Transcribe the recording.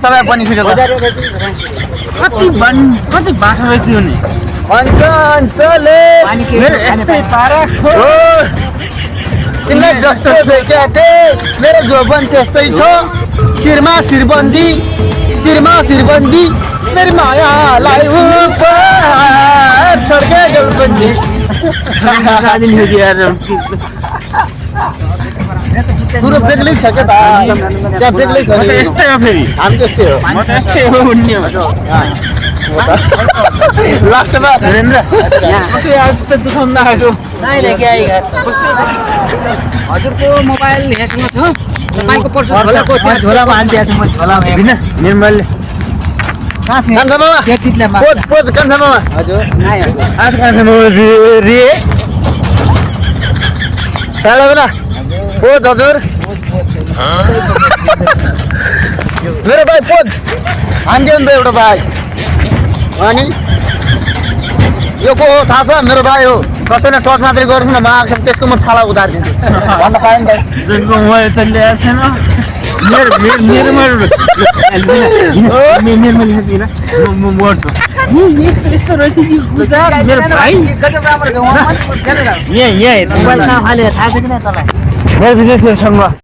तपाईँ पनि फिर्ता कति बाटो रहेछ नि अञ्चले तिमीलाई जस्तो देखेको थिएँ मेरो जोबन त्यस्तै छ शिरमा शिरबन्दी मेरो मायालाई उपहार छड्के जलबन्दी कुरो बेग्लै छ क्या त त्यहाँ बेग्लै छ यस्तै हो फेरि हामी त्यस्तै हो म त यस्तै हो उन्ने हो लास्टमा हेरेन कसै आज त दुखाउन आएको हजुरको मोबाइल यहाँसँग छ तपाईँको पर्स झोलाको त्यहाँ झोलामा हालिदिएको छु म झोलामा हेरिन निर्मलले कान्छा मामा पोज कान्छा मामा हजुर आज कान्छा मामा रे टाढा बेला पोज हजुर मेरो भाइ पोज हान्दियो नि त एउटा भाइ अनि यो को हो थाहा छ मेरो भाइ हो कसैले टच मात्रै गर्छु न माग्छ त्यसको म छाला उतारिदिन्छु भन्न पाएँ नि त जुनको मोबाइल चलिरहेको छैन म मर्छु यस्तो रहेछ मेरो भाइ यहाँ मोबाइल थाहा छ कि नै तँलाई मेरो